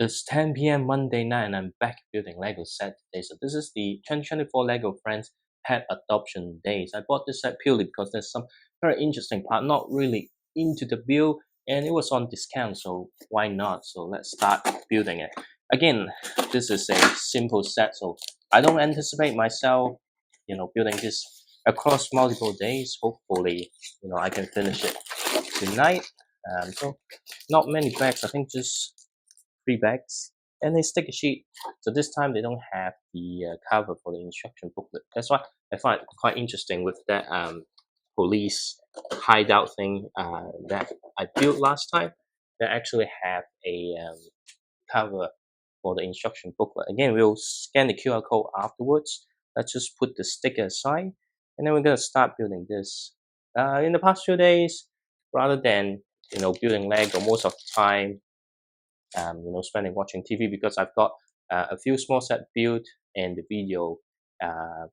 It's 10 p.m. Monday night and I'm back building Lego set today. So this is the 2024 Lego Friends Pet Adoption Days. I bought this set purely because there's some very interesting part, not really into the build, and it was on discount, so why not? So let's start building it. Again, this is a simple set, so I don't anticipate myself, building this across multiple days. Hopefully, I can finish it tonight. So not many bags, I think just 3 bags and a sticker sheet. So this time they don't have the cover for the instruction booklet. That's why I find it quite interesting with that police hideout thing that I built last time. They actually have a cover for the instruction booklet. Again, we'll scan the QR code afterwards. Let's just put the sticker aside, and then we're gonna start building this. In the past few days, rather than building Lego, most of the time spending watching TV, because I've got a few small set built and the video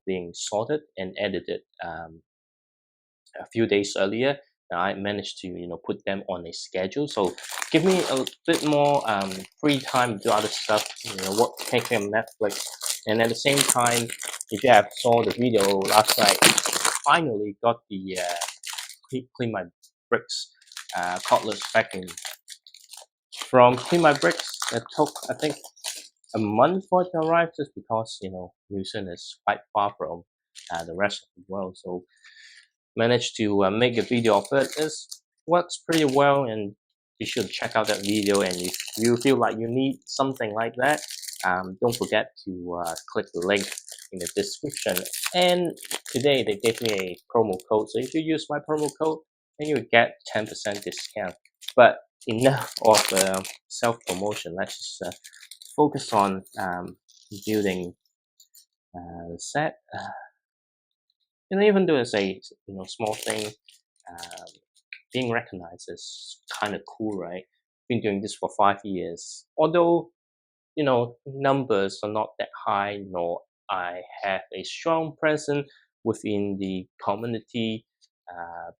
being sorted and edited a few days earlier. I managed to put them on a schedule, so give me a bit more free time to do other stuff. What taking on Netflix, and at the same time, if you have saw the video last night, finally got the clean my bricks cordless vacuum from Clean My Bricks. It took, I think, a month for it to arrive, just because New Zealand is quite far from the rest of the world. So managed to make a video of it. It works pretty well, and you should check out that video. And if you feel like you need something like that, don't forget to click the link in the description. And today they gave me a promo code, so if you use my promo code, then you will get 10% discount. But enough of self-promotion. Let's just focus on building the set. Even though it's a small thing, um, being recognized is kind of cool, right? Been doing this for 5 years. Although numbers are not that high, nor I have a strong presence within the community,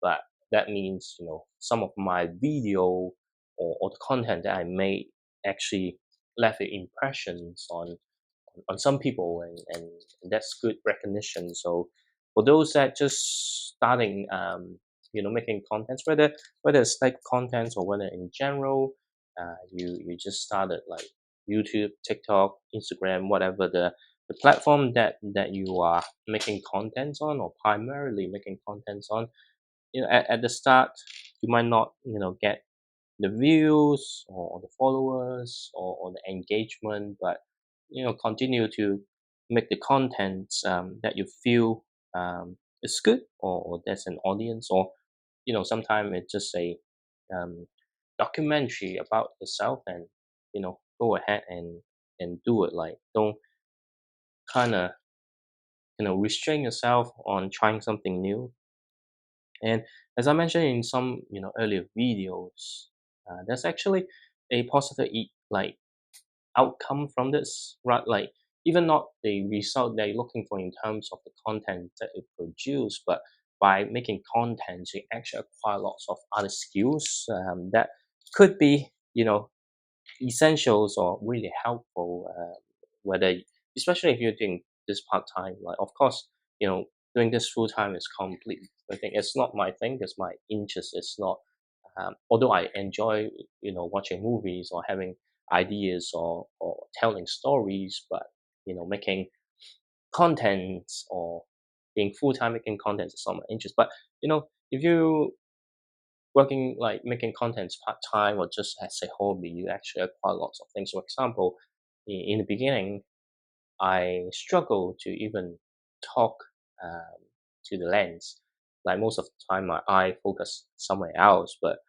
but that means some of my video or the content that I made actually left impressions on some people, and that's good recognition. So for those that just starting making contents, whether it's like contents or whether in general, you just started like YouTube, TikTok, Instagram, whatever the platform that you are making contents on, or primarily making contents on. At the start you might not get the views or the followers or the engagement, but continue to make the content that you feel is good, or there's an audience, or sometimes it's just a um, documentary about yourself, and go ahead and do it. Like, don't kind of restrain yourself on trying something new. And as I mentioned in some earlier videos, there's actually a positive like outcome from this, right? Like, even not the result they're looking for in terms of the content that you produce, but by making content you actually acquire lots of other skills that could be essentials or really helpful, whether especially if you're doing this part-time. Like, of course, doing this full-time is completely different thing. It's not my thing, because my interest is not, although I enjoy watching movies or having ideas, or telling stories, but making content or being full-time making content is not my interest. But if you working like making contents part-time or just as a hobby, you actually acquire lots of things. For example, in the beginning, I struggle to even talk to the lens. Like, most of the time my eye focus somewhere else. But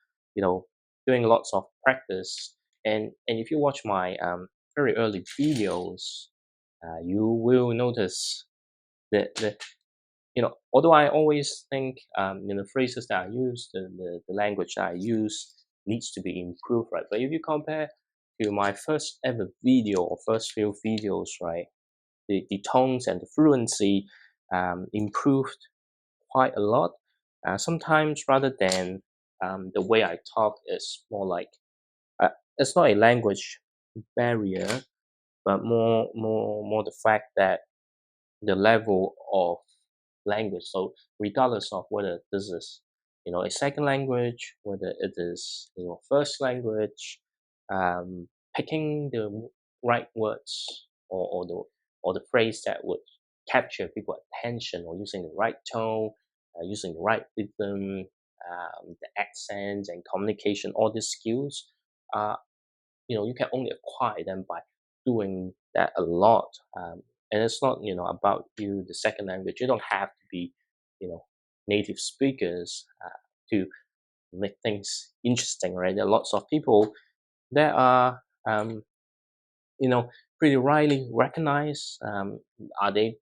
doing lots of practice, and if you watch my very early videos, you will notice that although I always think the phrases that I use, the language that I use needs to be improved, right? But if you compare to my first ever video or first few videos, right, the tones and the fluency improved quite a lot. Sometimes, rather than the way I talk is more like, it's not a language barrier, but more the fact that the level of language. So regardless of whether this is a second language, whether it is first language, picking the right words or the phrase that would capture people's attention, or using the right tone, using the right rhythm, the accents and communication, all these skills are you can only acquire them by doing that a lot. And it's not about you the second language. You don't have to be you know native speakers to make things interesting, right? There are lots of people that are you know pretty rightly recognized. Are they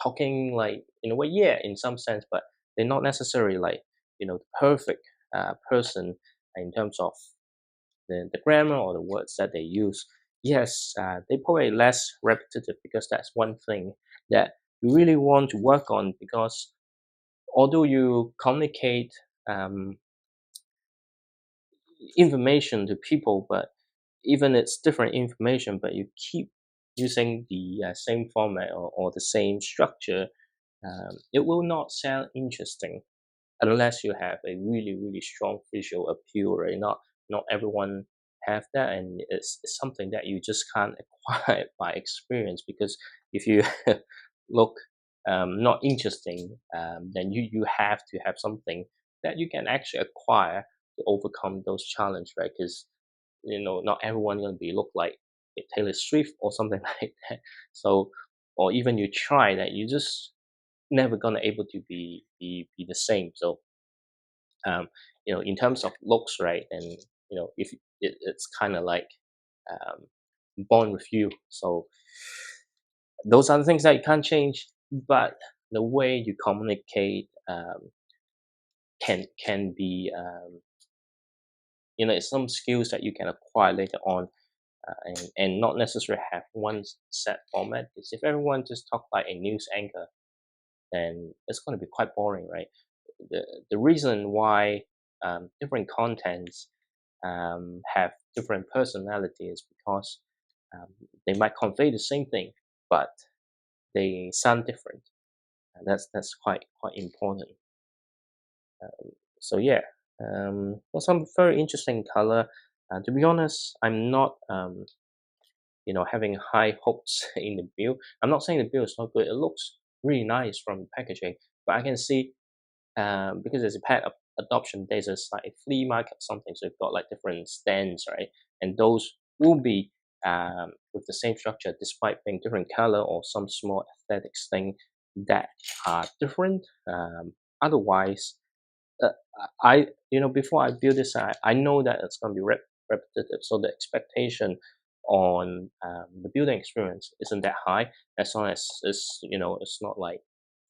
talking like in a way? Yeah, in some sense, but they're not necessarily like the perfect person in terms of the grammar or the words that they use. Yes, they probably less repetitive, because that's one thing that you really want to work on, because although you communicate um, information to people, but even it's different information, but you keep using the same format, or the same structure, it will not sound interesting unless you have a really strong visual appeal, right? Not everyone have that, and it's something that you just can't acquire by experience. Because if you look not interesting, then you have to have something that you can actually acquire to overcome those challenges, right? Because not everyone gonna be look like a Taylor Swift or something like that. So, or even you try that, you just never gonna able to be the same. So um, in terms of looks, right? And if it's kind of like um, born with you. So those are the things that you can't change, but the way you communicate can be it's some skills that you can acquire later on, and not necessarily have one set format. Because if everyone just talk like a news anchor, then it's going to be quite boring, right? The reason why different contents have different personalities, because um, they might convey the same thing, but they sound different, and that's quite important. So yeah, well, some very interesting color. To be honest, I'm not having high hopes in the build. I'm not saying the build is not good. It looks really nice from the packaging, but I can see because there's a pet adoption, there's a like a flea market or something, so you've got like different stands, right? And those will be with the same structure, despite being different color or some small aesthetics thing that are different. Otherwise, uh, I before I build this, I know that it's going to be repetitive, so the expectation on the building experience isn't that high, as long as it's not like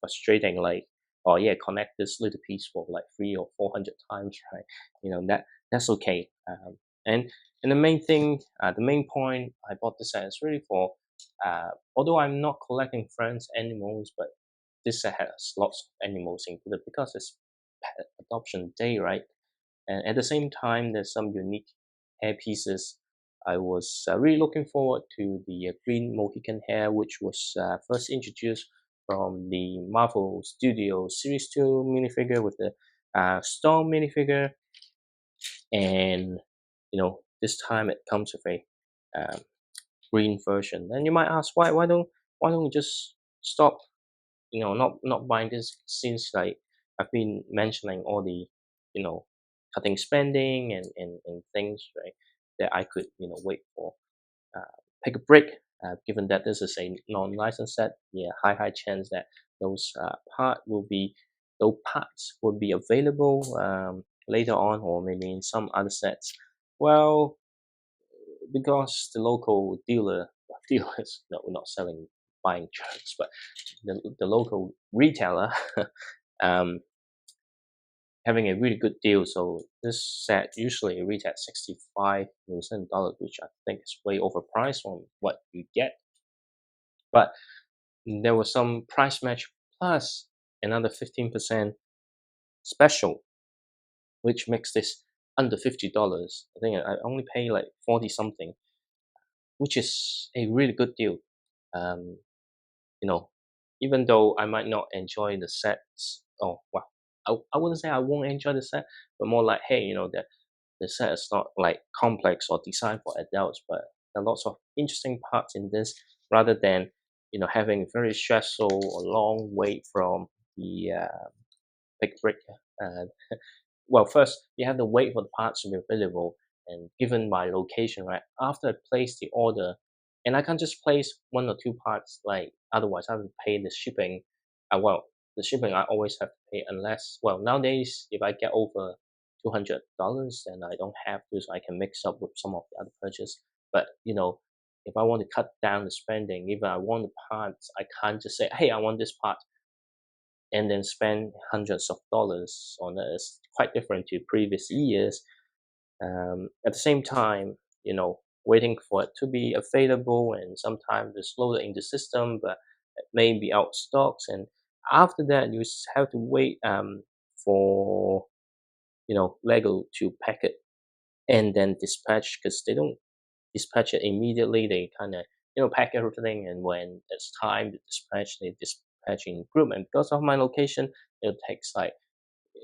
frustrating, like, oh yeah, connect this little piece for like 300 or 400 times, right? That's okay. And and the main thing, the main point I bought this set is really for although I'm not collecting friends animals, but this set has lots of animals included, because it's pet adoption day, right? And at the same time, there's some unique hair pieces. I was really looking forward to the green Mohican hair, which was first introduced from the Marvel Studios Series 2 minifigure with the Storm minifigure. And this time it comes with a green version. And you might ask, why don't we just stop not buying this, since like I've been mentioning all the cutting spending and things, right, that I could wait for, take a break, given that this is a non-licensed set. Yeah, high chance that those those parts will be available later on, or maybe in some other sets. Well, because the local dealers, no, we're not selling buying trucks, but the local retailer um, having a really good deal. So this set usually reads at $65, which I think is way overpriced from what you get. But there was some price match plus another 15% special, which makes this under $50. I think I only pay like 40 something. which is a really good deal. Um, you know, even though I might not enjoy the sets, oh well, I wouldn't say I won't enjoy the set, but more like, hey, the set is not like complex or designed for adults, but there are lots of interesting parts in this rather than having very stressful or long wait from the big break. Uh, well, first you have to wait for the parts to be available, and given my location, right? After I place the order, and I can't just place one or two parts, like otherwise I have to pay the shipping. Well, the shipping I always have to pay unless, well, nowadays if I get over $200, then I don't have to, so I can mix up with some of the other purchase. But if I want to cut down the spending, if I want the parts, I can't just say, hey, I want this part and then spend hundreds of dollars on it. It's quite different to previous years. At the same time, waiting for it to be available, and sometimes it's loaded in the system, but it may be out of stocks. And after that, you have to wait for Lego to pack it and then dispatch, because they don't dispatch it immediately. They kind of pack everything, and when it's time to dispatch, they dispatch in group. And because of my location, it takes like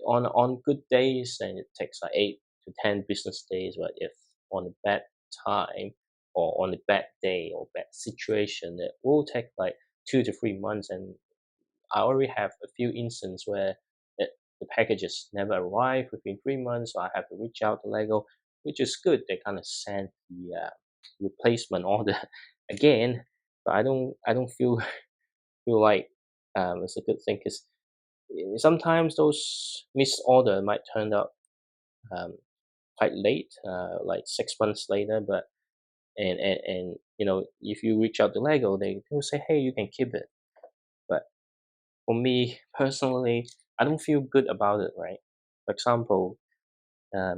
on good days, and it takes like 8 to 10 business days. But if on a bad time or on a bad day or bad situation, it will take like 2 to 3 months. And I already have a few instances where the packages never arrive within 3 months, so I have to reach out to Lego, which is good. They kind of send the replacement order again, but I don't feel like it's a good thing, because sometimes those missed order might turn out um, quite late, like 6 months later. But and if you reach out to Lego, they'll say, hey, you can keep it. But for me personally, I don't feel good about it, right? For example,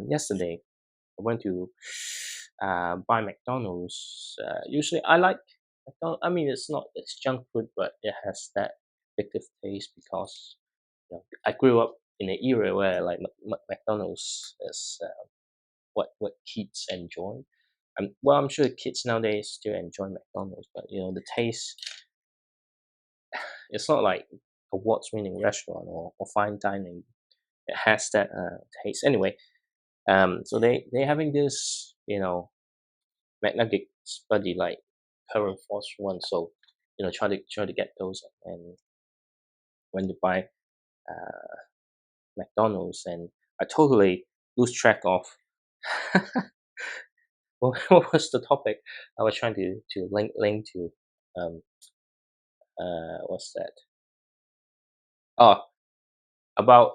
yesterday I went to buy McDonald's. Usually I like McDonald's. I mean, it's junk food, but it has that addictive taste because I grew up in an era where like McDonald's is what kids enjoy. Well, I'm sure kids nowadays still enjoy McDonald's, but the taste, it's not like a awards-winning restaurant or fine dining. It has that taste anyway. So they having this McNuggets buddy, like current force one. So try to get those. And when you buy uh, McDonald's, and I totally lose track of what was the topic I was trying to link to. Um, what's that? Oh, about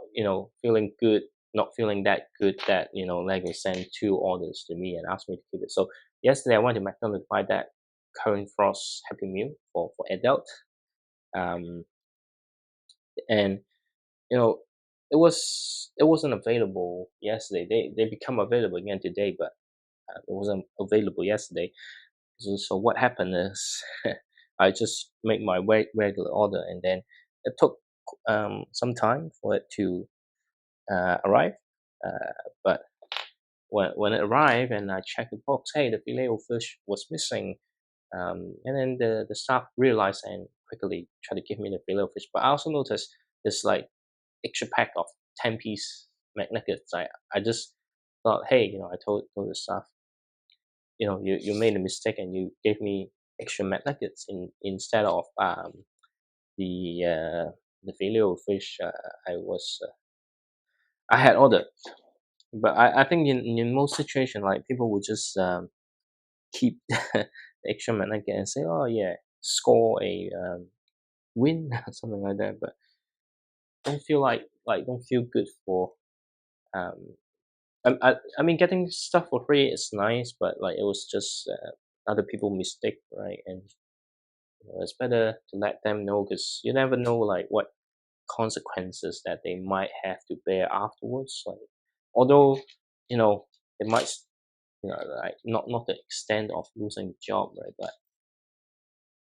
feeling good, not feeling that good that Lego sent 2 orders to me and asked me to keep it. So yesterday I went to McDonald's to buy that current frost Happy Meal for adult. Um, and you know it wasn't available yesterday. They become available again today, but it wasn't available yesterday. So what happened is I just make my regular order, and then it took some time for it to arrive. But when it arrived and I checked the box, hey, the filet of fish was missing. And then the staff realized and quickly tried to give me the filet of fish. But I also noticed there's like extra pack of 10-piece McNuggets. I just thought, hey, I told the staff, you made a mistake and you gave me extra McNuggets instead of the the filet of fish I had ordered. But I think in most situations, like people would just keep the extra McNugget and say, oh yeah, score a win something like that. But don't feel don't feel good for um I mean, getting stuff for free is nice, but like it was just other people mistake, right? And it's better to let them know, because you never know like what consequences that they might have to bear afterwards. Like although it might like not the extent of losing the job, right?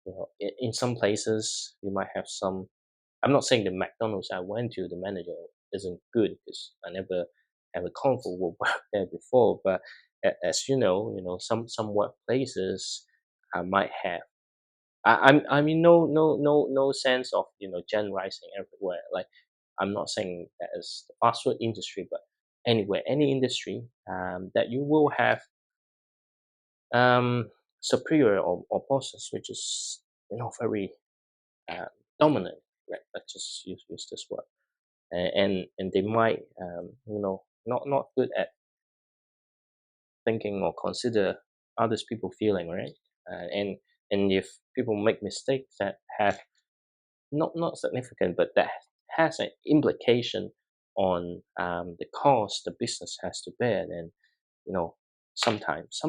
But in some places you might have some. I'm not saying the McDonald's I went to, the manager isn't good, because I never have a comfortable work there before. But as some workplaces, might have. I mean, no sense of generalizing everywhere. Like, I'm not saying that is the fast food industry, but anywhere, any industry, that you will have um, superior or bosses, which is very uh, dominant. Right? Let's just use this word, and they might not good at thinking or consider others people feeling, right? And if people make mistakes that have not significant, but that has an implication on the cost the business has to bear, then you know sometimes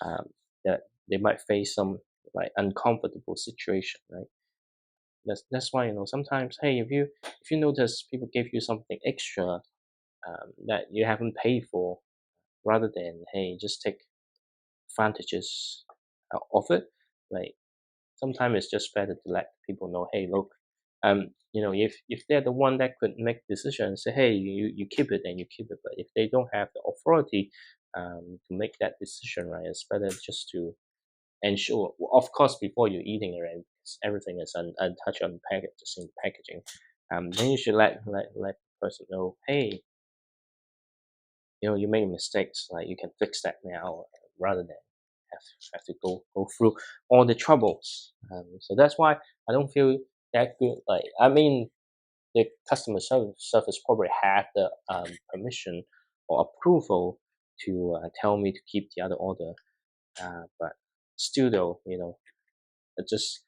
um, that they might face some like uncomfortable situation, right? That's why sometimes, hey, if you notice people give you something extra that you haven't paid for, rather than hey just take advantages of it, like sometimes it's just better to let people know, hey, look, if they're the one that could make decisions, say, hey, you keep it, and you keep it. But if they don't have the authority to make that decision, right, it's better just to ensure, well, of course, before you're eating it, right, because everything is untouched on the package, just in the packaging. Then you should let the person know, hey, you made mistakes, like you can fix that now, rather than have to go through all the troubles. So that's why I don't feel that good. Like, I mean, the customer service probably have the permission or approval to tell me to keep the other order, but still though, I just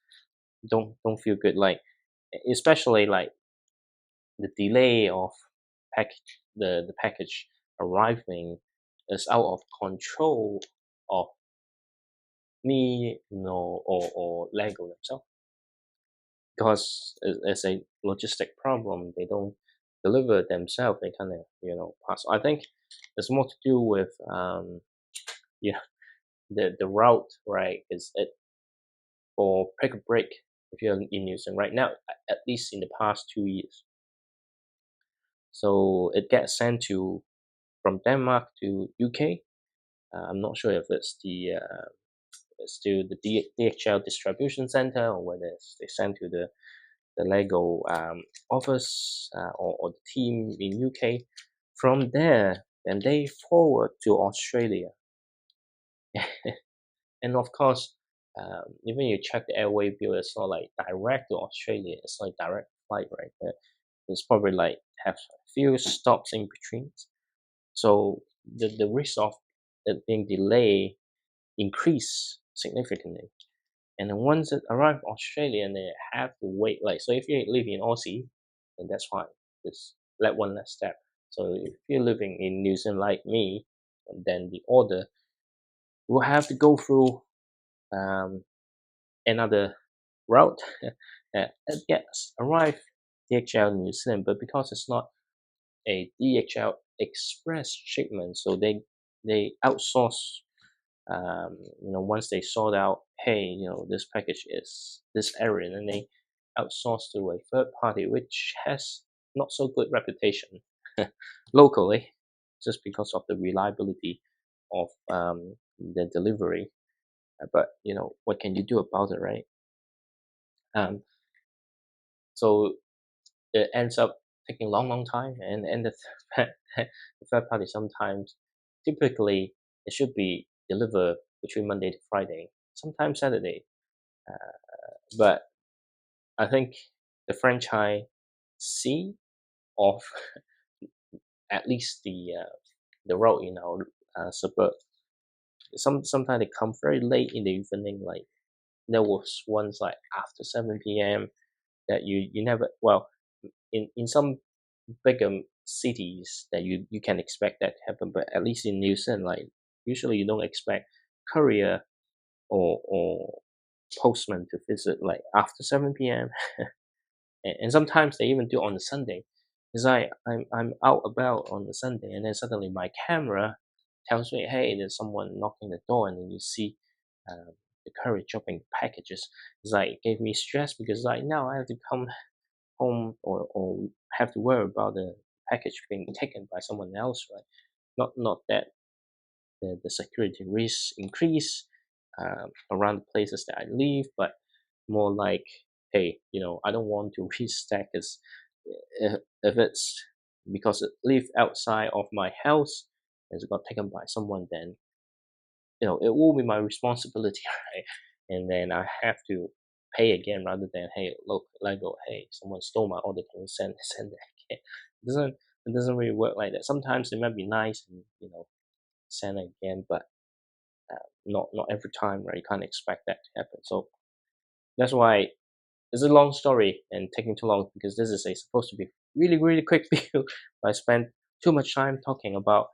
don't feel good. Like, especially like the delay of the package arriving is out of control of me, or Lego themselves, because it's a logistic problem. They don't deliver themselves. They kind of pass. I think it's more to do with yeah the route, right? Is it for pick a break? If you're in New Zealand right now, at least in the past 2 years, so it gets sent to from Denmark to UK. I'm not sure if it's still the DHL distribution center, or whether they send to the Lego office, or the team in UK. From there, then they forward to Australia, and of course, even you check the airway bill, it's not like direct to Australia. It's like direct flight, right? It's probably like have a few stops in between. So the risk of it being delayed increase significantly. And then once it arrives in Australia, and they have to wait. Like, so if you live in Aussie, then that's fine. Just let one less step. So if you're living in New Zealand like me, then the order will have to go through um, another route. It gets arrive DHL New Zealand, but because it's not a DHL express shipment, so they outsource. Once they sort out, hey, this package is this area, and they outsource to a third party, which has not so good reputation locally, just because of the reliability of the delivery. But what can you do about it, right? Um, so it ends up taking long time, and the third party sometimes, typically, it should be delivered between Monday to Friday, sometimes Saturday. But I think the franchisee of at least the road in our suburb, sometimes they come very late in the evening. Like, there was once like after 7 p.m. that you never, well, in some bigger cities that you can expect that to happen, but at least in New Zealand, like, usually you don't expect courier or postman to visit like after 7 p.m. And sometimes they even do it on the Sunday. It's like I'm out about on the Sunday, and then suddenly my camera tells me, "Hey, there's someone knocking the door," and then you see the courier dropping packages. It's like it gave me stress, because like now I have to come home, or have to worry about the package being taken by someone else, right? Not that the security risks increase, around the places that I live, but more like, hey, I don't want to restack this. If it's because it live outside of my house, and it got taken by someone, then it will be my responsibility, right? And then I have to pay again rather than, hey, look, Lego, hey, someone stole my order, can you send it again? It doesn't really work like that. Sometimes it might be nice and send it again, but not every time, right? You can't expect that to happen. So that's why it's a long story and taking too long, because this is supposed to be really really quick video. But I spent too much time talking about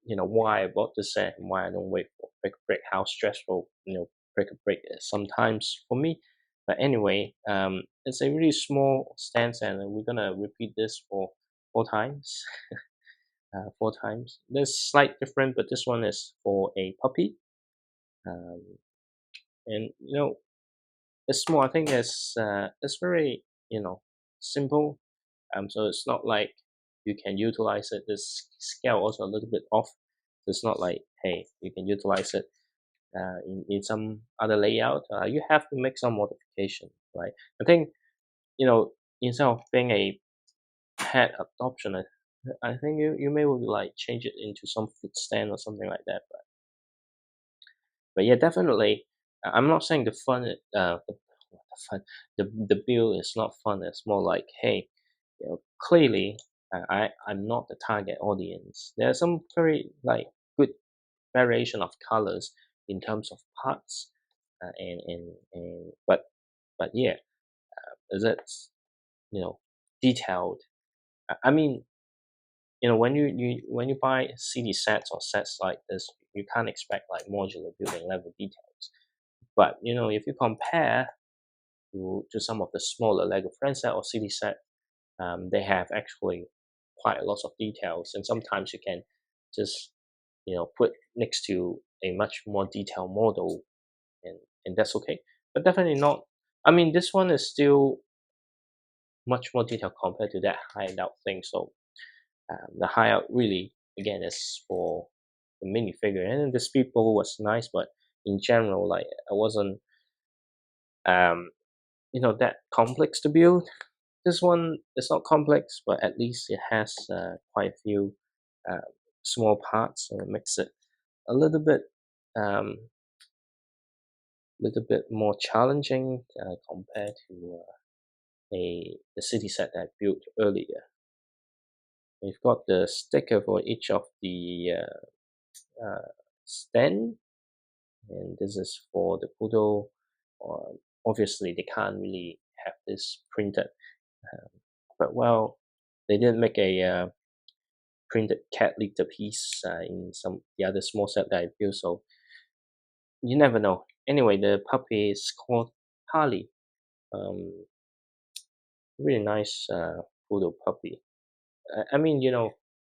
why I bought this set and why I don't wait for break break, how stressful break a break is sometimes for me. But anyway, it's a really small stance, and we're gonna repeat this for 4 times. 4 times. There's slight different, but this one is for a puppy. Um, and it's small. I think it's very simple. So it's not like you can utilize it. This scale also a little bit off. So it's not like, hey, you can utilize it in some other layout. You have to make some modification, right? I think instead of being a pet adoption, I think you may would like change it into some food stand or something like that. But yeah, definitely. I'm not saying the fun, the fun, the bill is not fun. It's more like, hey, clearly, I'm not the target audience. There are some very like good variation of colors in terms of parts, and but yeah, is it detailed? I mean, when you buy CD sets or sets like this, you can't expect like modular building level details. But if you compare to some of the smaller Lego friend set or CD set, they have actually quite a lot of details, and sometimes you can just put next to a much more detailed model, and that's okay. But definitely not. I mean, this one is still much more detailed compared to that hideout thing. So the hideout really again is for the minifigure, and the speedball was nice, but in general, like I wasn't um that complex to build. This one is not complex, but at least it has quite a few uh, small parts, so it makes it a little bit more challenging compared to the city set that I built earlier. We've got the sticker for each of the stand, and this is for the poodle. Obviously, they can't really have this printed, um, but well, they didn't make a printed cat litter piece in some the other small set that I built, so you never know. Anyway, the puppy is called Harley. Um, really nice poodle puppy. I mean,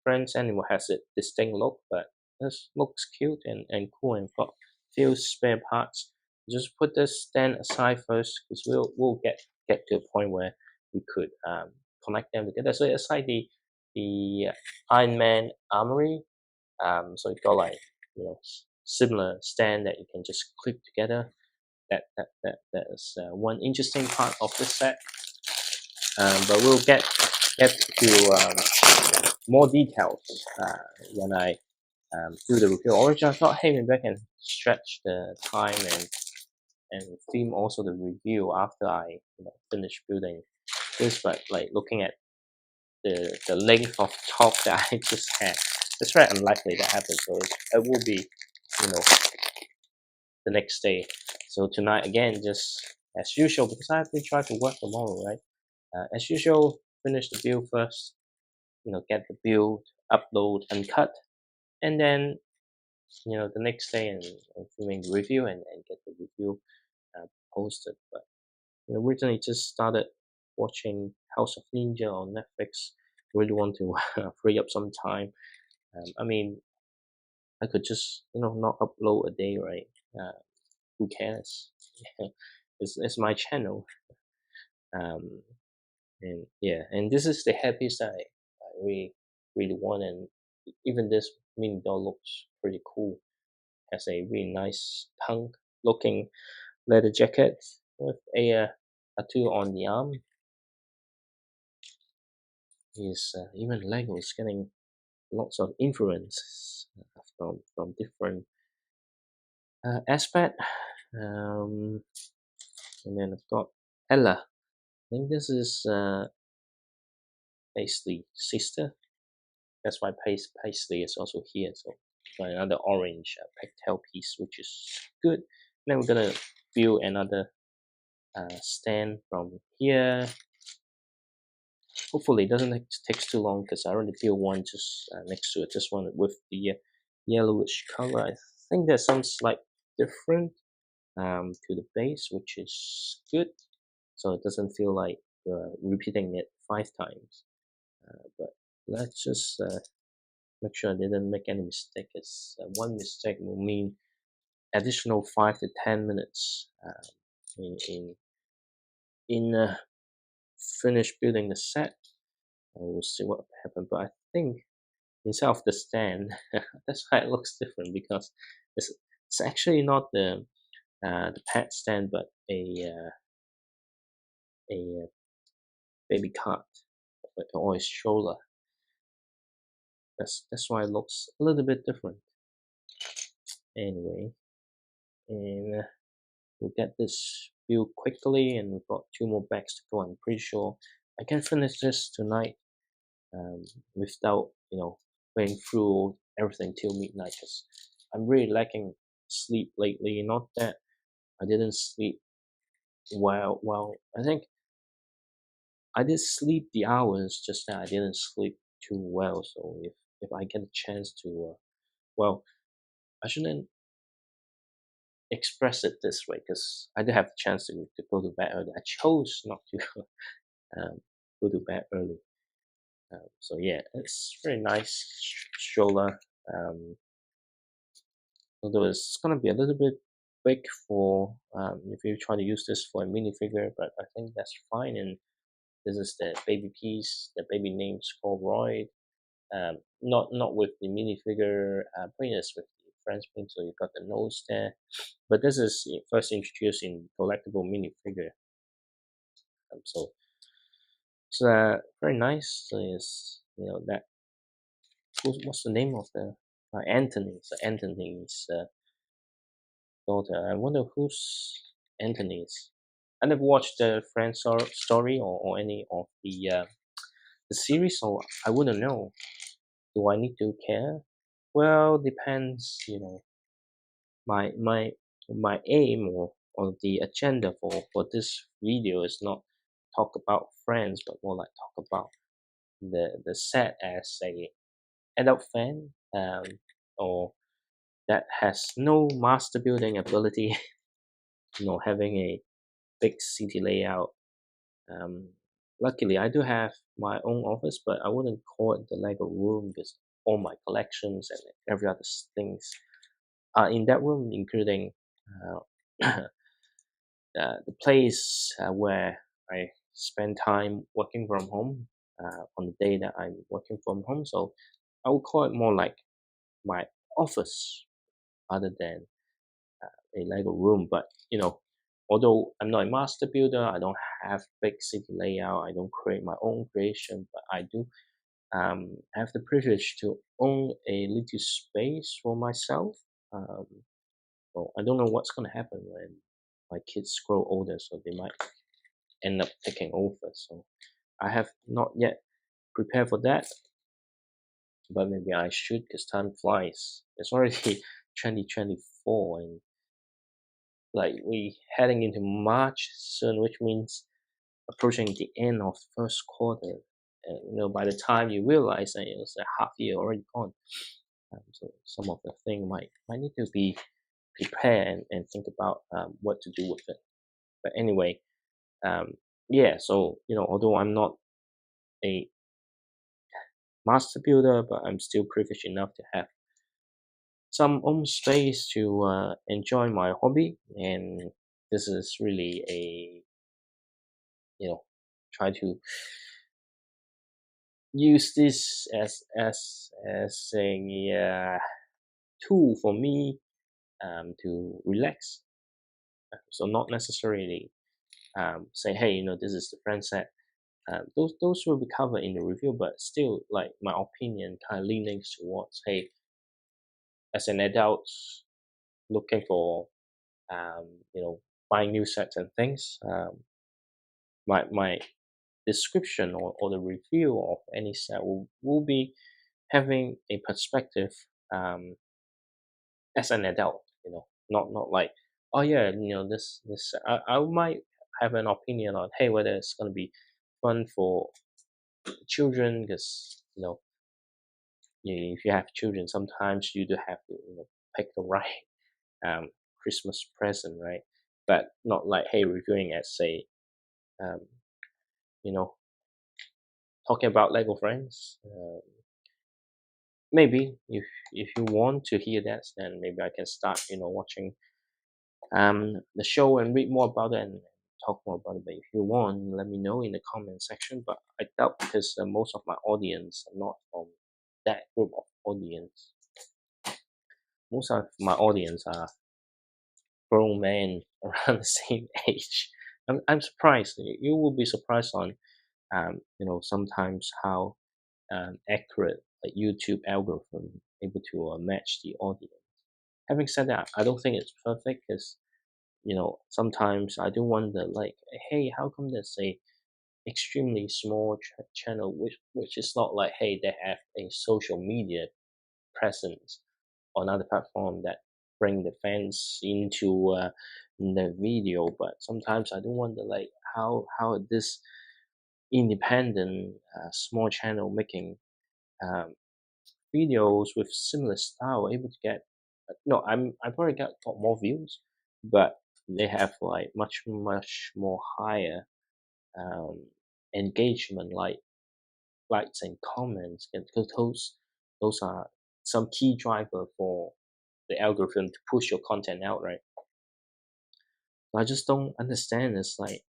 French animal has a distinct look, but this looks cute and cool, and got few spare parts. Just put this stand aside first, because we'll get to a point where we could connect them together. So aside the Iron Man armory, so you've got like similar stand that you can just clip together. That is one interesting part of this set. But we'll get to more details when I do the review. Originally, I thought, hey, maybe I can stretch the time and film also the review after I finish building this. But like looking at the length of talk that I just had, it's very unlikely that happens. So it will be know the next day. So tonight again, just as usual, because I have to try to work tomorrow, right? As usual, finish the build first. Get the build, upload, and cut, and then the next day and filming the review and get the review posted. But originally just started watching House of Ninja on Netflix. Really want to free up some time. I mean, I could just not upload a day, right? Who cares? It's my channel. Um, and yeah, and this is the happiest I really want, and even this mini doll looks pretty cool. has a really nice punk looking leather jacket with a tattoo on the arm. Is even Lego is getting lots of influence from different aspect. Um, and then I've got Ella. I think this is Paisley's sister. That's why Paisley is also here. So got another orange pigtail piece, which is good. Then we're gonna build another stand from here. Hopefully it doesn't take too long because I already built one just next to it. This one with the yellowish color. I think there's some slight different to the base, which is good. So it doesn't feel like repeating it 5 times. But let's just make sure I didn't make any mistake. Because one mistake will mean additional 5 to 10 minutes in finish building the set. We'll see what happens. But I think instead of the stand, that's why it looks different because it's actually not the pet stand, but a baby cart or a stroller. That's why it looks a little bit different. Anyway, and we'll get this built quickly, and we've got 2 more bags to go. I'm pretty sure I can finish this tonight without going through everything till midnight. Because I'm really lacking sleep lately. Not that I didn't sleep well. I think I did sleep the hours, just that I didn't sleep too well. So if I get a chance to, well, I shouldn't express it this way because I did have the chance to go to bed early. I chose not to go to bed early. So yeah, it's very nice stroller. Although it's gonna be a little bit big for if you try to use this for a minifigure, but I think that's fine. And this is the baby piece. The baby name's called Roy. Not with the minifigure penis, with the French print. So you got the nose there, but this is first introduced in collectible minifigure. So it's very nice. So it's that what's the name of the Anthony? So Anthony's daughter. I wonder who's Anthony's. I never watched the Friends story or any of the series, so I wouldn't know. Do I need to care? Well, depends. My aim or the agenda for this video is not talk about Friends, but more like talk about the set as a adult fan, or that has no master building ability. Having a big city layout. Um, Luckily, I do have my own office, but I wouldn't call it the Lego room because all my collections and every other things are in that room, including the place where I spend time working from home on the day that I'm working from home. So I would call it more like my office other than a Lego room. But although I'm not a master builder, I don't have big city layout. I don't create my own creation, but I do have the privilege to own a little space for myself. Um, well, I don't know what's gonna happen when my kids grow older, so they might end up taking over. So I have not yet prepared for that, but maybe I should because time flies. It's already 2024, and like we heading into March soon, which means approaching the end of the first quarter. And by the time you realize that it's a half year already gone, so some of the thing might need to be prepared and think about what to do with it. But anyway, um, yeah. So although I'm not a master builder, but I'm still privileged enough to have some own space to enjoy my hobby, and this is really a try to use this as a tool for me to relax. So not necessarily say, hey, this is the friend set. Those will be covered in the review, but still, like my opinion, kind of leaning towards, hey, as an adult looking for, buying new sets and things, my description or the review of any set will be having a perspective um, as an adult, not like, oh yeah, this I might have an opinion on, hey, whether it's gonna be fun for children, because if you have children, sometimes you do have to pick the right um, Christmas present, right? But not like, hey, reviewing as say, um, you know talking about Lego friends. Maybe if you want to hear that, then maybe I can start watching the show and read more about it and talk more about it. But if you want, let me know in the comment section. But I doubt, because most of my audience are not from that group of audience. Most of my audience are grown men around the same age. I'm surprised. You will be surprised on sometimes how accurate a YouTube algorithm able to match the audience. Having said that, I don't think it's perfect, because sometimes I do wonder, like, hey, how come there's a extremely small channel which is not like, hey, they have a social media presence on other platform that bring the fans into the video. But sometimes I do wonder, like, how this independent small channel making um, videos with similar style able to get no, I probably got more views, but they have like much more higher um, engagement, like likes and comments, and because those are some key driver for the algorithm to push your content out, right? I just don't understand. It's like,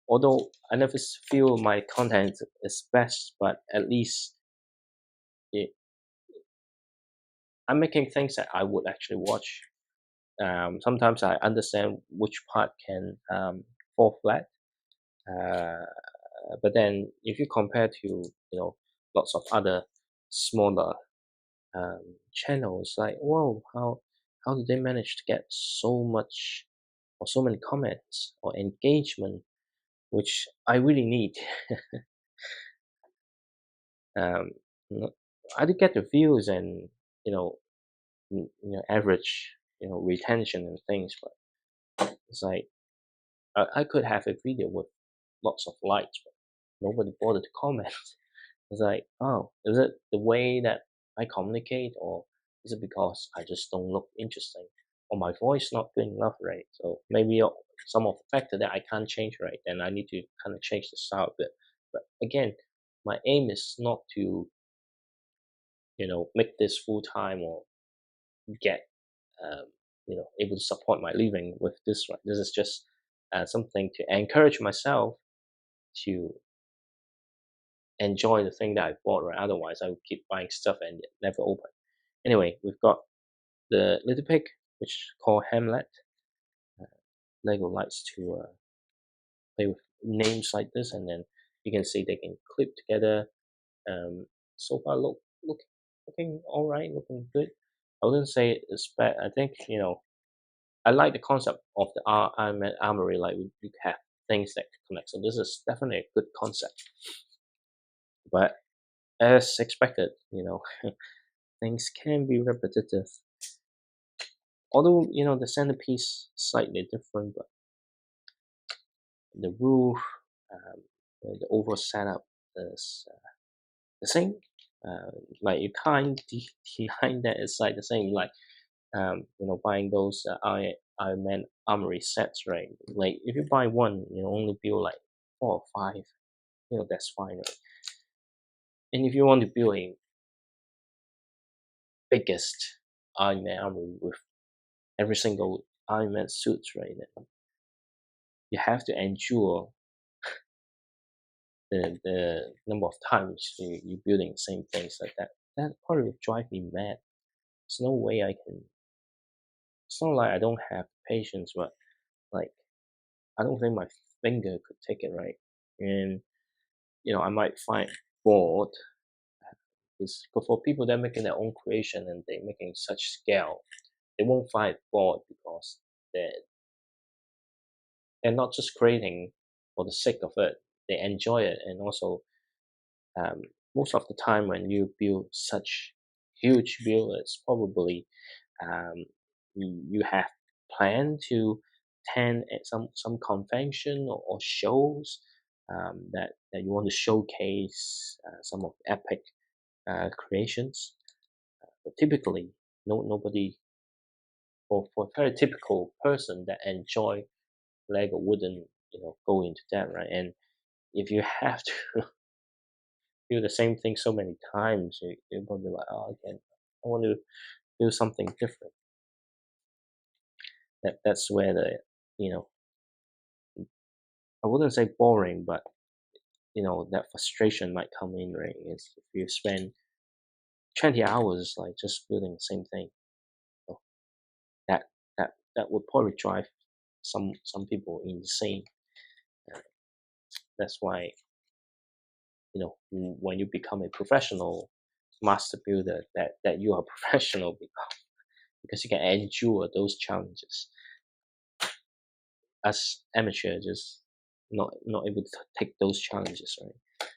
although I never feel my content is best, but at least it, I'm making things that I would actually watch. Sometimes I understand which part can fall flat, uh, but then if you compare to lots of other smaller channels, like, whoa, how did they manage to get so much or so many comments or engagement, which I really need. um, no- I did get the views and you know average retention and things, but it's like I could have a video with lots of likes, but nobody bothered to comment. It's like, oh, is it the way that I communicate, or is it because I just don't look interesting, or my voice not good enough, right? So maybe some of the factor that I can't change, right? Then I need to kind of change the style a bit. But again, my aim is not to make this full time or get um, able to support my living with this, right? This is just something to encourage myself to enjoy the thing that I bought, right? Otherwise, I would keep buying stuff and never open. Anyway, we've got the little pig, which is called Hamlet. Uh, Lego likes to play with names like this, and then you can see they can clip together. So far, looking all right, looking good. I wouldn't say it's bad. I think I like the concept of the Iron Man armory. Like we have things that connect. So this is definitely a good concept. But as expected, things can be repetitive. Although the centerpiece slightly different, but the roof, um, the overall setup is the same. Uh, like you kind behind that is like the same. Like buying those Iron Man armory sets, right? Like if you buy one, only build like 4 or 5. That's fine, right? And if you want to build a biggest Iron Man armory with every single Iron Man suits, right? Then you have to endure the number of times you building the same things like that. That probably would drive me mad. There's no way I can. it's not like I don't have patience, but like I don't think my finger could take it, right. And I might find bored. Is for people that are making their own creation and they're making such scale, they won't find it bored because they're they're not just creating for the sake of it. They enjoy it, and also um, most of the time when you build such huge build, it's probably um, you have planned to attend at some convention or shows that you want to showcase some of the epic creations. But typically, nobody, for a very typical person that enjoy Lego wouldn't go into that, right? And if you have to do the same thing so many times, you're probably like, oh, again, I want to do something different. That's where the you know I wouldn't say boring, but that frustration might come in, right? Is if you spend 20 hours like just building the same thing, you know, that that would probably drive some people insane. Uh, that's why when you become a professional master builder, that you are professional because you can endure those challenges. As amateur, just not able to take those challenges, right?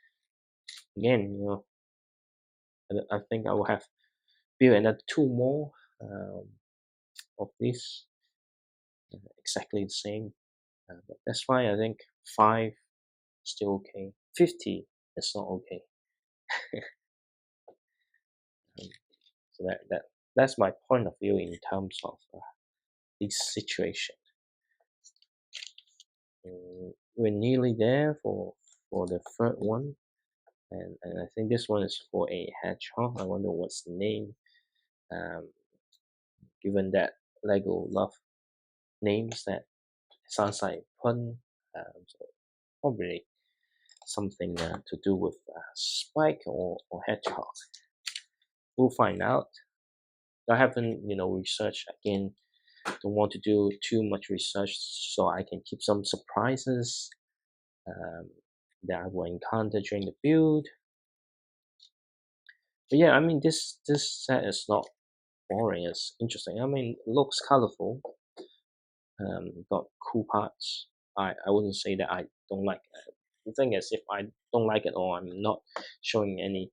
Again, I think I will have build another two more um, of this exactly the same. But that's fine. I think five still okay. 50 is not okay. Um, so that's my point of view in terms of this situation. We're nearly there for the third one, and I think this one is for a hedgehog. I wonder what's the name. Um, Given that Lego love names that sounds like pun, so probably something to do with spike or hedgehog. We'll find out. I haven't researched again. Don't want to do too much research so I can keep some surprises um, that I will encounter during the build. But yeah, I mean this set is not boring. It's interesting. I mean, it looks colorful. Got cool parts. I wouldn't say that I don't like it. The thing is, if I don't like it or I'm not showing any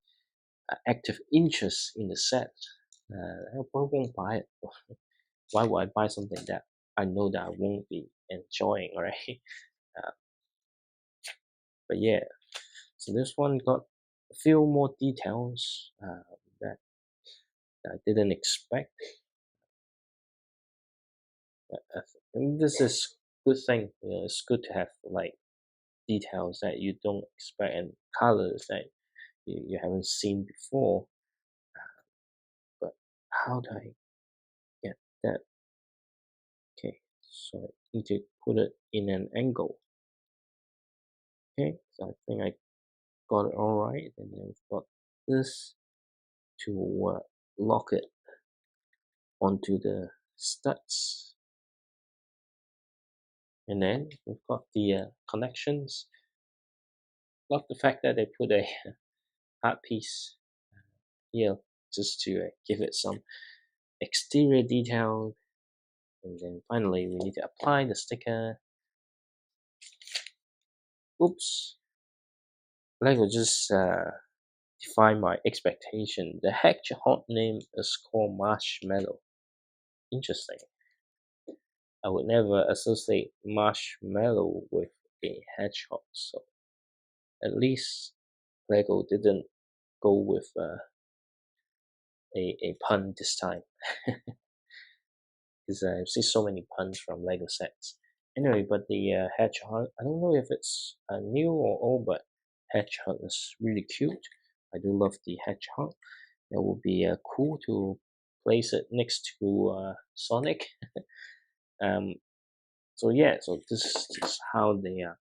active interest in the set, I probably won't buy it. Why would I buy something that I know that I won't be enjoying, right? Uh, but yeah, so this one got a few more details that I didn't expect. And this is good thing. It's good to have like details that you don't expect and colors that you haven't seen before. But how do I get that? Okay, so I need to put it in an angle. Okay, so I think I got it all right, and then we've got this to lock it onto the studs, and then we've got the connections. Love the fact that they put a hard piece here just to give it some exterior detail. And then finally, we need to apply the sticker. Oops, Lego just define my expectation. The hedgehog name is called Marshmallow. Interesting. I would never associate marshmallow with a hedgehog, so at least Lego didn't go with a pun this time. Because I've seen so many puns from Lego sets. Anyway, but the hedgehog, I don't know if it's new or old, but hedgehog is really cute. I do love the hedgehog. It would be cool to place it next to Sonic. um, so yeah, so this is how they are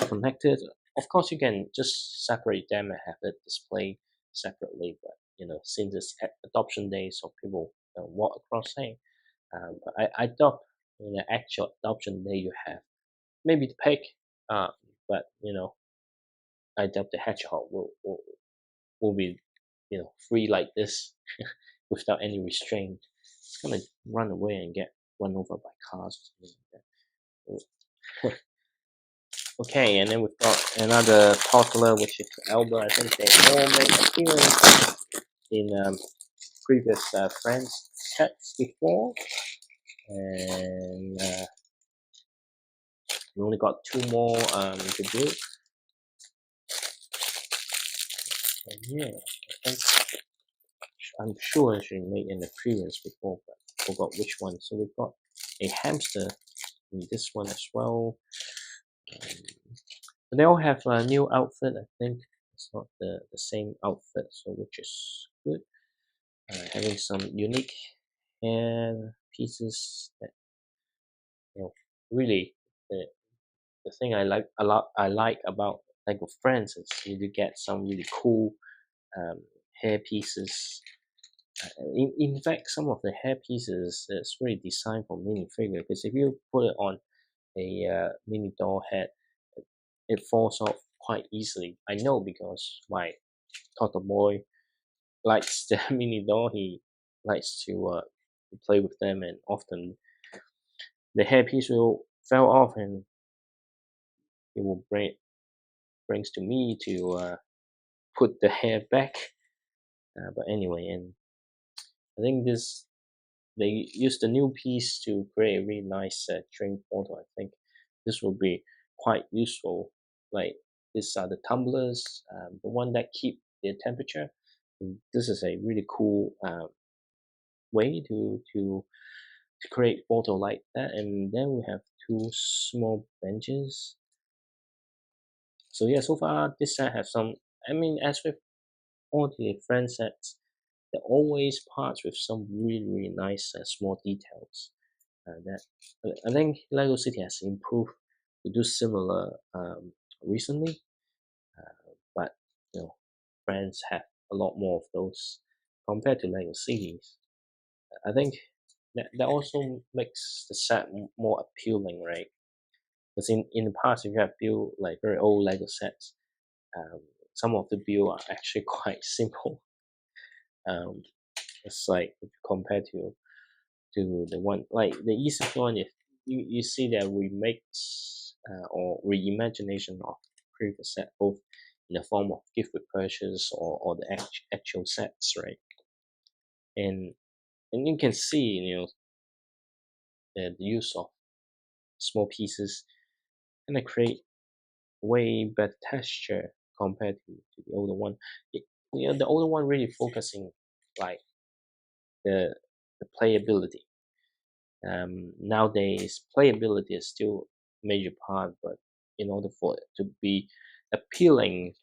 connected. Of course, you can just separate them and have it displayed separately. But since it's adoption day, so people walk across saying, But I doubt in the actual adoption day you have maybe the pig, uh, but I doubt the hedgehog will be free like this without any restraint. It's gonna run away and get run over by cars or something like that. Okay, and then we've got another toddler, which is Elba. I think they all made appearance in previous friends chats before, and we only got two more to do. And yeah, I think I'm sure she made an appearance before, but I forgot which one. So we've got a hamster in this one as well. They all have a new outfit. I think it's not the same outfit, so which is good. Having some unique hair pieces that really the thing I like a lot. I like about Lego Friends is you get some really cool um, hair pieces. In fact, some of the hair pieces is really designed for minifigure because if you put it on a mini doll head, it falls off quite easily. I know because my toddler boy likes the mini doll. He likes to play with them, and often the hairpiece will fell off, and it will brings to me to put the hair back. But anyway, and I think this they used a new piece to create a really nice drink bottle. I think this will be quite useful. Like these are the tumblers, the one that keep the temperature. This is a really cool way to create photo like that. And then we have two small benches. So yeah, so far this set has some. I mean, as with all the friend sets, they're always parts with some really nice small details. That I think Lego City has improved to do similar recently, but friends have a lot more of those compared to Lego Cities. I think that also makes the set more appealing, right? Because in the past, if you have built like very old Lego sets, um, some of the build are actually quite simple. Um, it's like if you compare to the one like the easiest one, if you see their remakes or reimagination of previous set, both in the form of gift with purchase or the actual sets, right? And you can see the use of small pieces and they create way better texture compared to the older one. It, the older one really focusing like the the playability. Nowadays, playability is still a major part, but in order for it to be appealing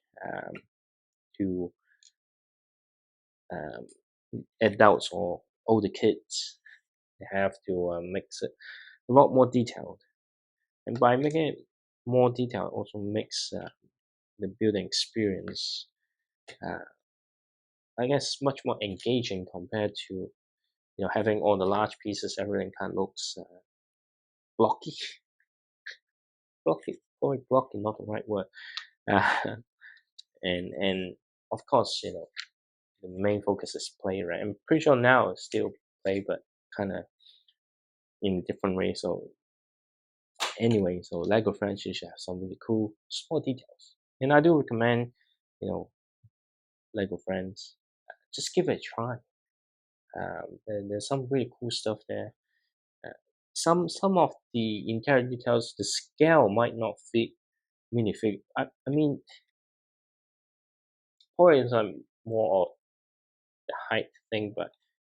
to um, adults or older kids, they have to mix it a lot more detailed. And by making it more detailed, also makes the building experience, uh, I guess, much more engaging compared to having all the large pieces. Everything kind of looks blocky, blocky. Probably blocky, not the right word. Uh, and of course, the main focus is play, right? I'm pretty sure now it's still play, but kind of in a different way. So anyway, so Lego franchise have some really cool small details, and I do recommend, you know, Lego Friends. Just give it a try. There's some really cool stuff there. Uh, some of the interior details, the scale might not fit minifig. I mean, probably it's more of the height thing, but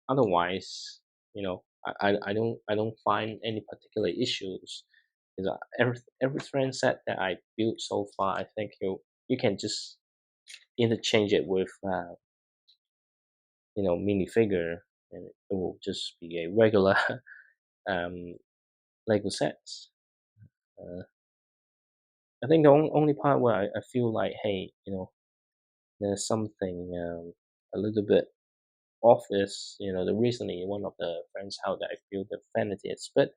otherwise, I don't find any particular issues. Because every friend set that I built so far, I think you can just interchange it with minifigure, and it will just be a regular um Lego sets. Uh, I think the only part where I feel like, hey, there's something a little bit off is, the recently one of the friends how that I feel the vanity is bit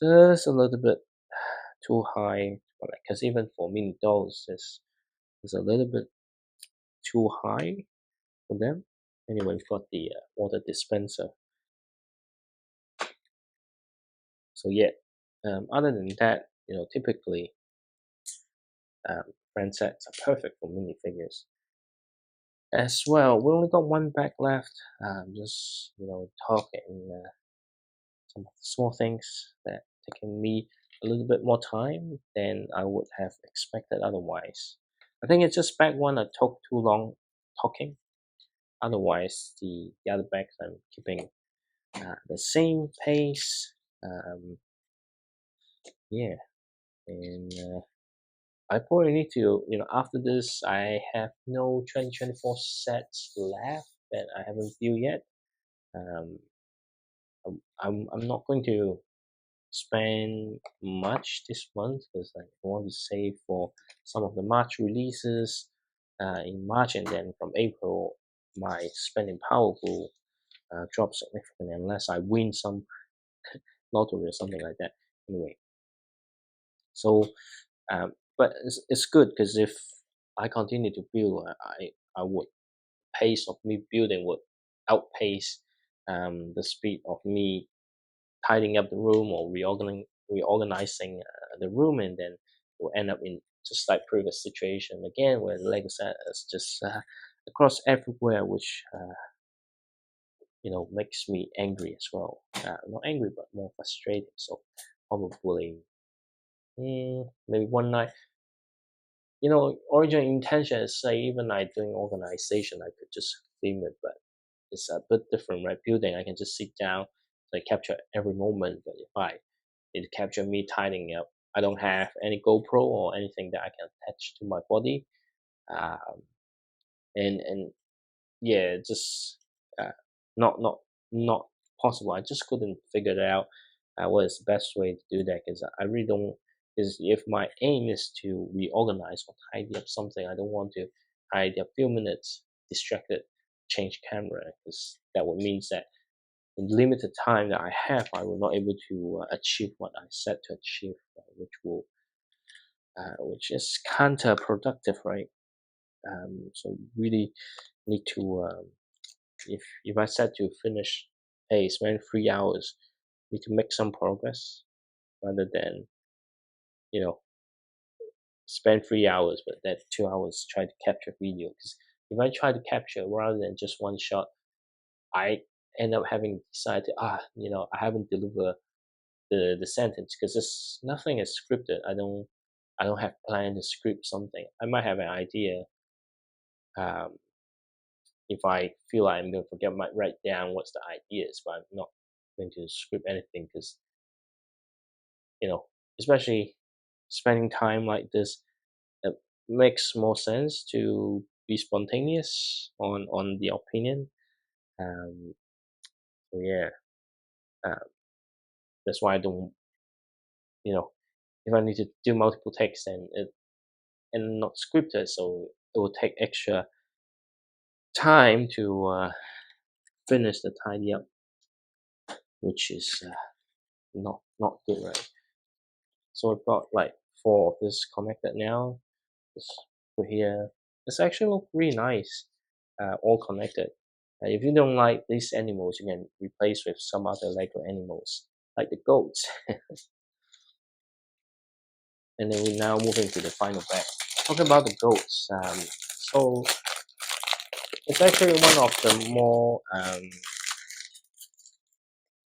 just a little bit too high, because even for mini dolls, is a little bit too high for them. Anyway, we've got the water dispenser. So yeah, other than that, typically friend sets are perfect for minifigures. As well, we only got one bag left. Just talking some of the small things that taking me a little bit more time than I would have expected otherwise. I think it's just bag one I took too long talking. Otherwise, the other bags I'm keeping the same pace. Um, yeah, and I probably need to, after this, I have no 2024 sets left that I haven't viewed yet. Um, I'm not going to spend much this month because I want to save for some of the March releases in March, and then from April, my spending power will drop significantly unless I win some lottery or something like that. Anyway, so but it's good because if I continue to build, I would pace of me building would outpace the speed of me tidying up the room or reorganizing the room, and then we'll end up in just like previous situation again where the Lego set is just across everywhere, which makes me angry as well. Not angry, but more frustrated. So probably maybe one night. Original intention is say even like doing organization, I could just film it, but it's a bit different, right? Building, I can just sit down, like capture every moment. But if it capture me tidying up, I don't have any GoPro or anything that I can attach to my body. Um, and yeah, just uh, not possible. I just couldn't figure it out. What is the best way to do that? Because I really don't. Because if my aim is to reorganize or tidy up something, I don't want to tidy up few minutes, distracted, change camera, because that would mean that in limited time that I have, I will not able to achieve what I set to achieve, which is counterproductive, right? So really need to if I set to finish, hey, spend 3 hours, need to make some progress rather than you know spend 3 hours, but that 2 hours try to capture video. Because if I try to capture rather than just one shot, I end up having decided I haven't delivered the sentence because it's nothing is scripted. I don't have planned to script something. I might have an idea. Um, if I feel like I'm going to forget, I might write down what's the ideas, but I'm not going to script anything because you know, especially spending time like this, it makes more sense to be spontaneous on the opinion. Um, so yeah, uh, that's why I don't, if I need to do multiple takes and not scripted, so it will take extra time to finish the tidy up, which is not good, right? So I've got like four of this connected now. Just put here. It's actually look really nice, all connected. If you don't like these animals, you can replace with some other Lego animals, like the goats. And then we're now moving to the final bag. Talking about the goats, so it's actually one of the more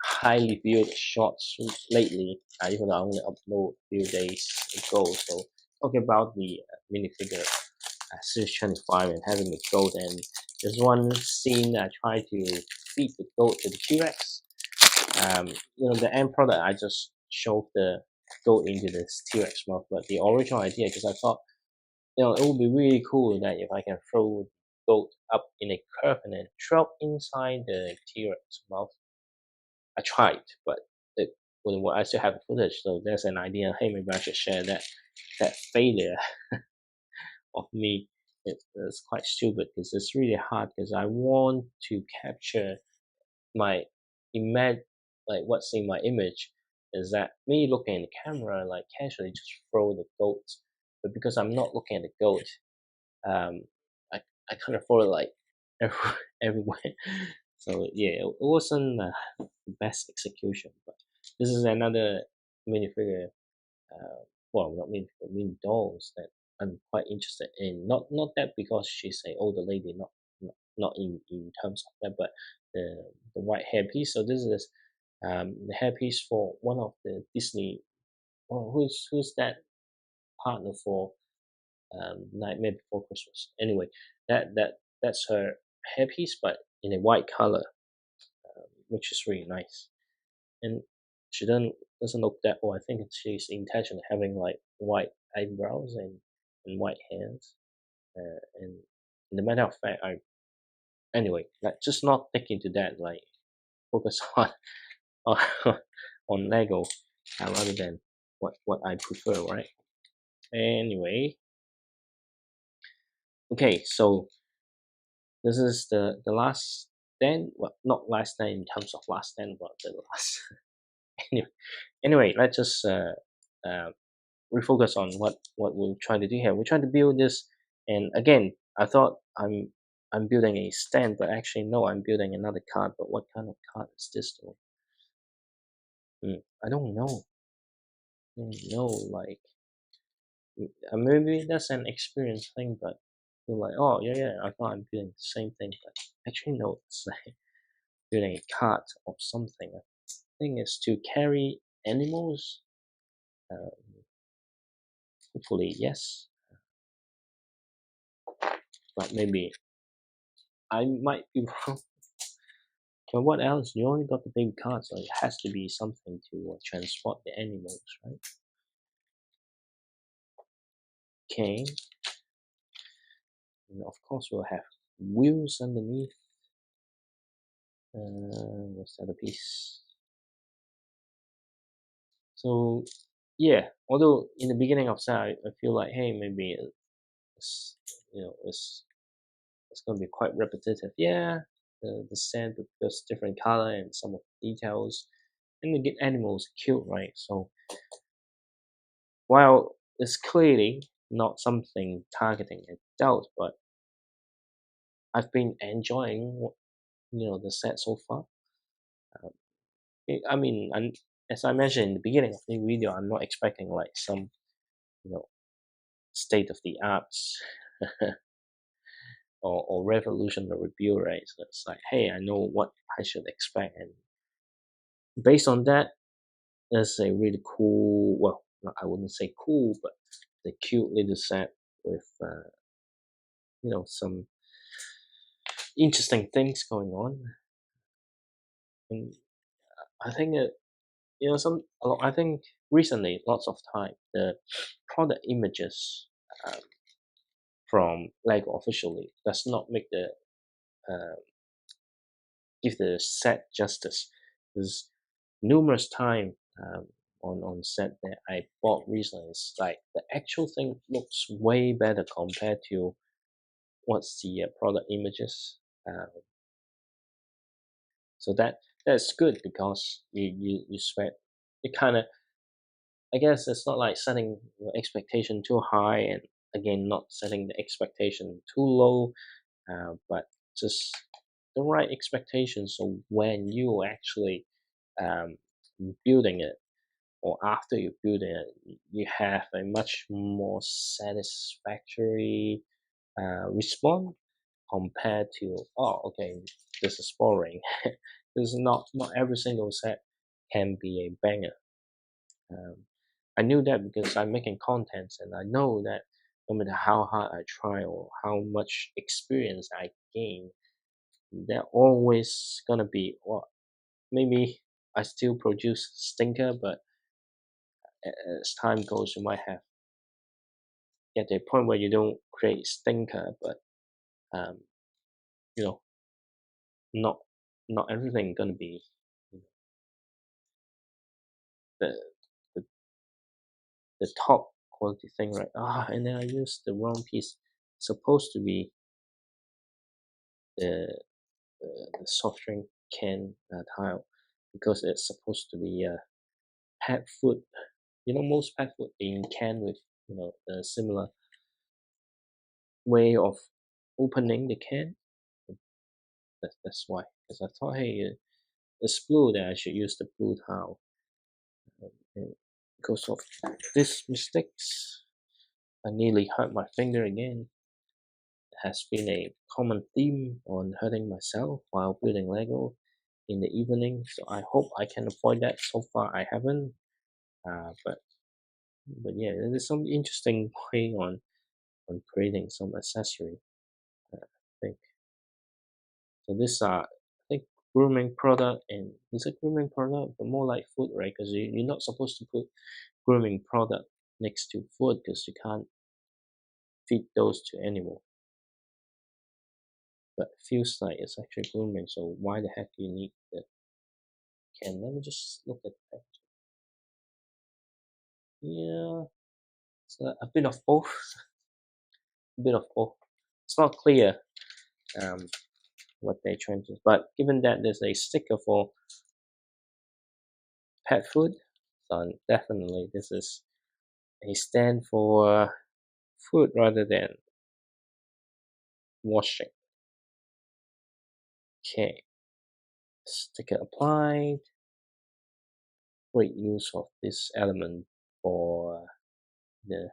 highly viewed shots lately. Even though I only upload a few days ago. So talking about the minifigure Series 25 and having the goat, and there's one scene that I try to feed the goat to the T-Rex. The end product I just shoved the goat into this T-Rex mouth, but the original idea, because I thought it would be really cool that if I can throw the goat up in a curve and then drop inside the T-Rex mouth. I tried, but it wouldn't work. I still have the footage, so there's an idea. Hey, maybe I should share that failure of me it's quite stupid because it's really hard because I want to capture my image, like what's in my image is that me looking at the camera, like casually just throw the goat, but because I'm not looking at the goat, um, I I kind of throw it like everywhere. So yeah, it wasn't the best execution, but this is another minifigure, well, not mini dolls that I'm quite interested in. Not that because she's an older lady, not in terms of that, but the white hairpiece. So this is the hairpiece for one of the Disney. Oh, who's that partner for Nightmare Before Christmas? Anyway, that's her hairpiece, but in a white color, which is really nice. And she doesn't look that old. I think she's intentionally having like white eyebrows and white hands. And in the matter of fact, I anyway, like just not dig into that. Like focus on on Lego rather than what I prefer, right? Anyway, okay, so this is the last stand. Well, not last stand in terms of last stand, but the last. anyway, let's just uh, refocus on what we're trying to do here. We're trying to build this, and again, I thought I'm building a stand, but actually no, I'm building another card. But what kind of card is this though? I don't know. I don't know. Like maybe that's an experience thing, but you're like, oh yeah, I thought I'm building the same thing, but actually no, it's like building a card of something. I think it's to carry animals. Uh, hopefully yes, but maybe I might be wrong. But what else? You only got the big cards, so it has to be something to transport the animals, right? Okay, and of course we'll have wheels underneath. What's the other piece? So yeah, although in the beginning of that, I feel like hey, maybe it's it's gonna be quite repetitive. Yeah, the sand with just different color and some of the details, and the animals cute, right? So while it's clearly not something targeting adults, but I've been enjoying the set so far. Um, I mean, and as I mentioned in the beginning of the video, I'm not expecting like some you know state of the arts or revolutionary build, right? So it's like, hey, I know what I should expect, and based on that, it's a really cool. Well, I wouldn't say cool, but the cute little set with some interesting things going on, and I think I think recently lots of time the product images um, from Lego officially does not make the uh, give the set justice. There's numerous time on set that I bought recently. It's like the actual thing looks way better compared to what's the product images. Uh, so that's good because you sweat. It kind of, I guess it's not like setting your expectation too high and again not setting the expectation too low, but just the right expectation. So when you actually um, building it or after you build it, you have a much more satisfactory response compared to okay, this is boring. Because not every single set can be a banger. Um, I knew that because I'm making contents, and I know that no matter how hard I try or how much experience I gain, there always gonna be maybe I still produce stinker, but as time goes, you might have get to a point where you don't create stinker, but um, you know, not not everything gonna be you know, the the top quality thing, right? And then I use the wrong piece. supposed to be the the soft drink can tile because it's supposed to be pet food. You know, most pet food in can with a similar way of opening the can. That's why. Because I thought, hey, it's blue, then I should use the blue tile. And because of these mistakes, I nearly hurt my finger again. It has been a common theme on hurting myself while building Lego in the evening. So I hope I can avoid that. So far, I haven't. But yeah, there's some interesting way on creating some accessory. I think so. This I think grooming product, and it's a grooming product, but more like food, right? Because you're not supposed to put grooming product next to food because you can't feed those to animal. But it feels like it's actually grooming. So why the heck do you need the can? Let me just look at that. Yeah, it's a bit of both. A bit of both. It's not clear um, what they're trying to. But given that there's a sticker for pet food, so definitely this is a stand for food rather than washing. Okay, sticker applied. Great use of this element for the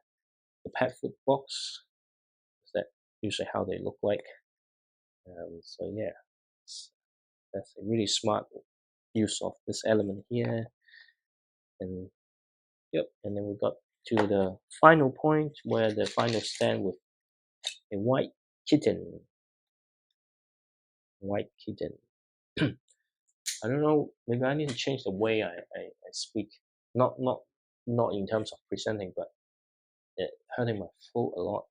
pet food box. That usually how they look like. So yeah, that's a really smart use of this element here. And yep, and then we got to the final point where the final stand with a white kitten. White kitten. I don't know. Maybe I need to change the way I speak. Not in terms of presenting, but it hurting my throat a lot.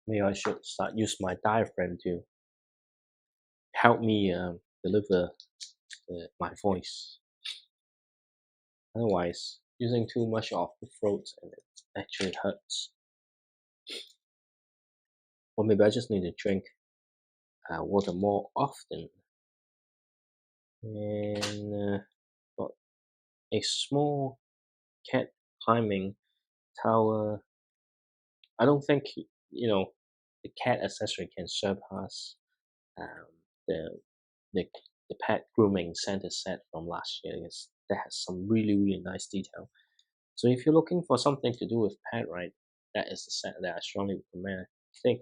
Maybe I should start use my diaphragm to help me deliver my voice. Otherwise, using too much of the throat and it actually hurts. Or maybe I just need to drink water more often. And got a small cat climbing tower. I don't think the cat accessory can surpass um, the the the pet grooming center set from last year. Because that has some really nice detail. So if you're looking for something to do with pet, right, that is the set that I strongly recommend. I think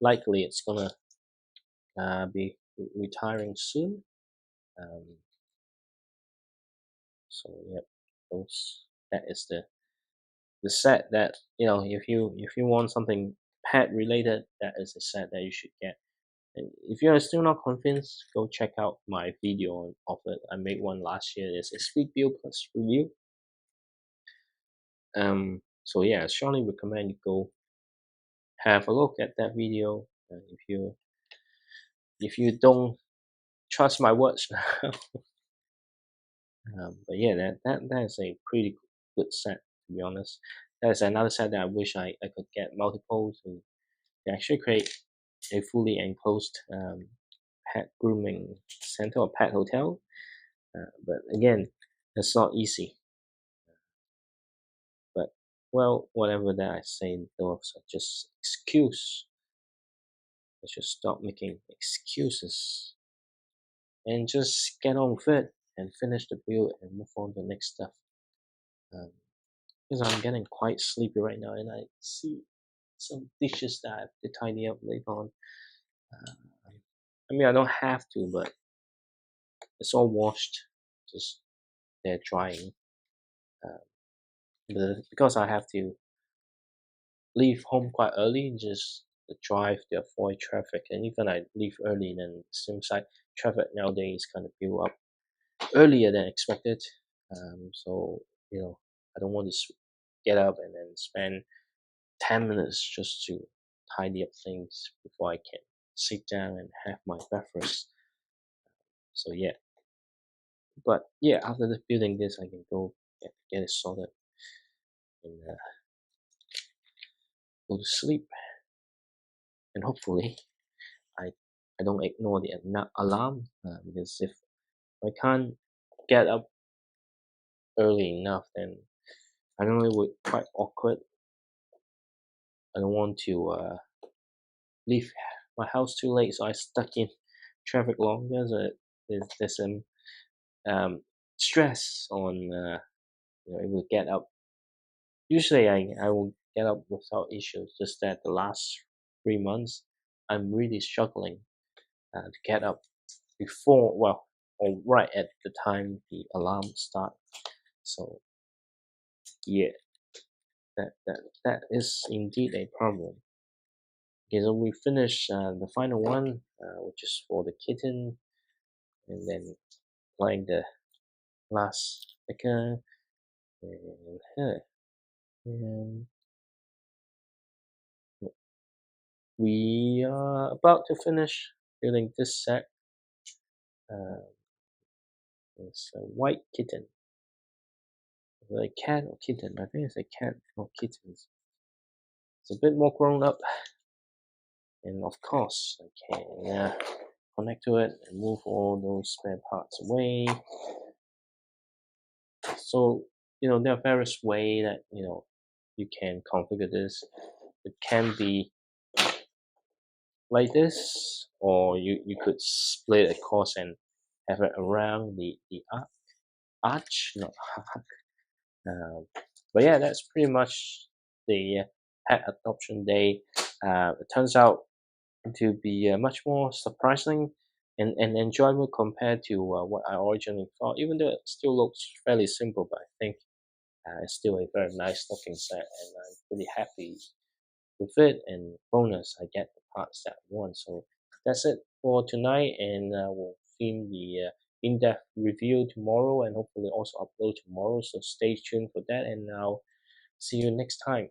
likely it's gonna be retiring soon. Um, so yep, those that is the set that if you want something pet related, that is the set that you should get. And if you are still not convinced, go check out my video of it. I made one last year. It's a speed build plus review. So yeah, I strongly recommend you go have a look at that video. If you don't trust my words, but yeah, that is a pretty good set, to be honest. That is another set that I wish I could get multiple to actually create a fully enclosed pet grooming center or pet hotel. But again, it's not easy. But well, whatever that I say, those are just excuse. I should stop making excuses and just get on with it and finish the build and move on to the next stuff. Um, because I'm getting quite sleepy right now, and I see some dishes that I have to tidy up later on. Uh, I mean, I don't have to, but it's all washed, just they're drying. Uh, because I have to leave home quite early, just to drive to avoid traffic. And even I leave early, then it seems like traffic nowadays kind of build up earlier than expected. So I don't want to get up and then spend 10 minutes just to tidy up things before I can sit down and have my breakfast. So yeah, but yeah, after the building this, I can go get it sorted. and go to sleep. And hopefully, I I don't ignore the alarm because if I can't get up early enough, then I know it would quite awkward. I don't want to leave my house too late, so I stuck in traffic longer. So there's some stress on able to get up. Usually I will get up without issues. Just that the last 3 months, I'm really struggling to get up before or right at the time the alarm start. So yeah, that is indeed a problem. Okay, so we finish the final one, which is for the kitten, and then applying the last sticker and her. And we are about to finish building this set. Uh, it's a white kitten. Is it a cat or kitten? I think it's a cat, not kittens. It's a bit more grown up, and of course, I can connect to it and move all those spare parts away. So there are various ways that you can configure this. It can be like this, or you could split it across and have it around the arch, not arc. But yeah, that's pretty much the pet adoption day. It turns out to be much more surprising and enjoyable compared to what I originally thought. Even though it still looks fairly simple, but I think it's still a very nice looking set, and I'm pretty happy with it. And bonus, I get the parts that I want. So that's it for tonight, and we'll film the in-depth review tomorrow, and hopefully also upload tomorrow. So stay tuned for that, and I'll see you next time.